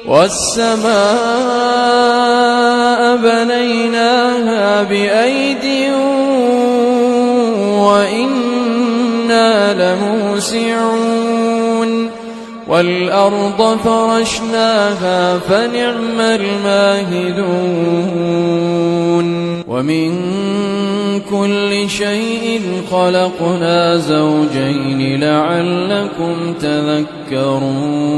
والسماء بنيناها بأيد وإنا لموسعون والأرض فرشناها فنعم الماهدون ومن كل شيء خلقنا زوجين لعلكم تذكرون